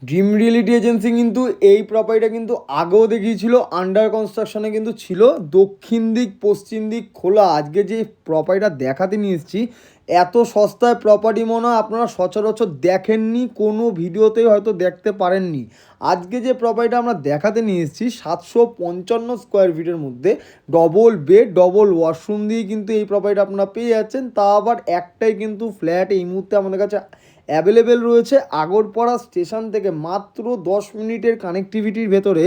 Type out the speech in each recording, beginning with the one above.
Dream reality agency কিন্তু এই প্রপার্টিটা কিন্তু আগেও দেখিয়েছিল, আন্ডার কনস্ট্রাকশনে কিন্তু ছিল, দক্ষিণ দিক পশ্চিম দিক খোলা। আজকে যে প্রপার্টিটা দেখাতে নিয়ে এসেছি, এত সস্তায় প্রপার্টি মনে হয় আপনারা সচরাচর দেখেননি, কোনো ভিডিওতেই হয়তো দেখতে পারেননি। আজকে যে প্রপার্টিটা আমরা দেখাতে নিয়ে এসেছি 755 স্কোয়ার ফিটের মধ্যে ডবল বেড ডবল ওয়াশরুম দিয়ে কিন্তু এই প্রপার্টিটা আপনারা পেয়ে যাচ্ছেন। তা আবার একটাই কিন্তু ফ্ল্যাট এই মুহূর্তে আমাদের কাছে অ্যাভেলেবেল রয়েছে আগরপাড়া স্টেশন থেকে মাত্র 10 মিনিটের কানেক্টিভিটির ভেতরে।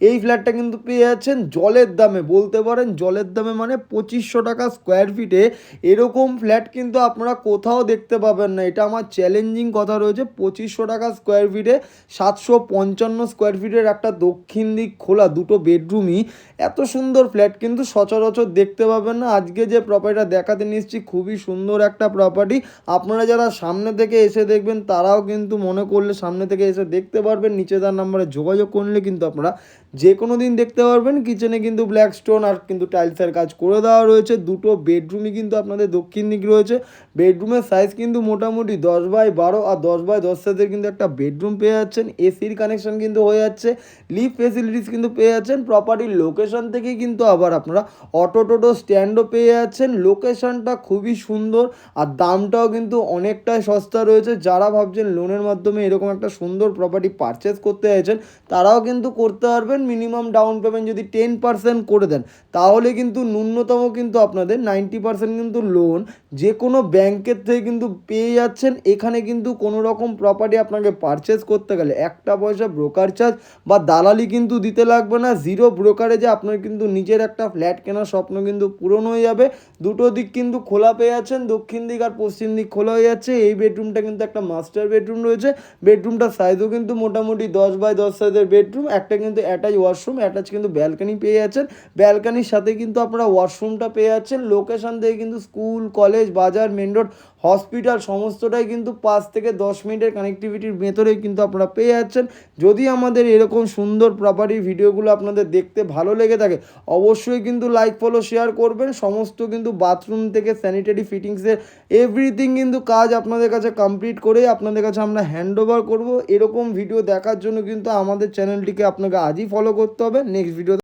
এই ফ্ল্যাটটা কিন্তু পেয়ে যাচ্ছেন জলের দামে, বলতে পারেন জলের দামে, মানে 2500 টাকা স্কোয়ার ফিটে। এরকম ফ্ল্যাট কিন্তু আপনারা কোথাও দেখতে পাবেন না, এটা আমার চ্যালেঞ্জিং কথা রয়েছে। 2500 টাকা স্কোয়ার ফিটে 755 স্কোয়ার ফিটের একটা দক্ষিণ দিক খোলা দুটো বেডরুমই, এত সুন্দর ফ্ল্যাট কিন্তু সচরাচর দেখতে পাবেন না। আজকে যে প্রপার্টিটা দেখাতে নিচ্ছি খুবই সুন্দর একটা প্রপার্টি। আপনারা যারা সামনে থেকে এসে দেখবেন তারাও কিন্তু মনে করলে সামনে থেকে এসে দেখতে পারবেন, নিচে তার নাম্বারে যোগাযোগ করলে কিন্তু আপনারা যে কোনো দিন দেখতে পারবেন। কিচেনে কিন্তু ব্ল্যাক স্টোন আর কিন্তু টাইলসের কাজ করে দেওয়া রয়েছে। দুটো বেডরুমই কিন্তু আপনাদের দক্ষিণ দিক রয়েছে। বেডরুমের সাইজ কিন্তু মোটামুটি 10x12 আর 10x10 সাইজের কিন্তু একটা বেডরুম পেয়ে যাচ্ছেন। এসির কানেকশন কিন্তু হয়ে যাচ্ছে, লিফট ফেসিলিটিস কিন্তু পেয়ে যাচ্ছেন। প্রপার্টির লোকেশন থেকে কিন্তু আবার আপনারা অটো টোটো স্ট্যান্ডও পেয়ে যাচ্ছেন। লোকেশনটা খুবই সুন্দর আর দামটাও কিন্তু অনেকটাই সস্তা রয়েছে। যারা ভাবছেন লোনের মাধ্যমে এরকম একটা সুন্দর প্রপার্টি পারচেস করতে চাইছেন তারাও কিন্তু করতে পারবেন। মিনিমাম ডাউন পেমেন্ট যদি 10% করে দেন তাহলে কিন্তু ন্যূনতম কিন্তু আপনাদের 90% কিন্তু লোন যে কোনো ব্যাংকের থেকে কিন্তু পেয়ে যাচ্ছেন। এখানে কিন্তু কোনো রকম প্রপার্টি আপনাকে পারচেস করতে গেলে একটা পয়সা ব্রোকার চার্জ বা দালালি কিন্তু দিতে লাগবে না। জিরো ব্রোকারেজে আপনার কিন্তু নিজের একটা ফ্ল্যাট কেনার স্বপ্ন কিন্তু পূরণ হয়ে যাবে। দুটো দিক কিন্তু খোলা পেয়ে যাচ্ছেন, দক্ষিণ দিক আর পশ্চিম দিক খোলা হয়ে যাচ্ছে। এই বেডরুমটা কিন্তু একটা মাস্টার বেডরুম রয়েছে। বেডরুমটার সাইজও কিন্তু মোটামুটি 10x10 সাইজের বেডরুম। একটা কিন্তু অ্যাটাচ ওয়াশরুম, অ্যাটাচ কিন্তু ব্যালকানি পেয়ে যাচ্ছেন। ব্যালকানির সাথে কিন্তু আপনারা ওয়াশরুমটা পেয়ে যাচ্ছেন। লোকেশন থেকে কিন্তু স্কুল কলেজ বাজার মেন রোড হসপিটাল সমস্তটাই কিন্তু 5 থেকে 10 মিনিটের কানেক্টিভিটির ভেতরেই কিন্তু আপনারা পেয়ে যাচ্ছেন। যদি আমাদের এরকম সুন্দর প্রপার্টি ভিডিওগুলো আপনাদের দেখতে ভালো লেগে থাকে অবশ্যই কিন্তু লাইক ফলো শেয়ার করবেন। সমস্ত কিন্তু বাথরুম থেকে স্যানিটারি ফিটিংসের এভরিথিং কিন্তু কাজ আপনাদের কাছে কমপ্লিট করে আপনাদের কাছে আমরা হ্যান্ড ওভার করবো। এরকম ভিডিও দেখার জন্য কিন্তু আমাদের চ্যানেলটিকে আপনাকে আজই ফলো করতে হবে। Next video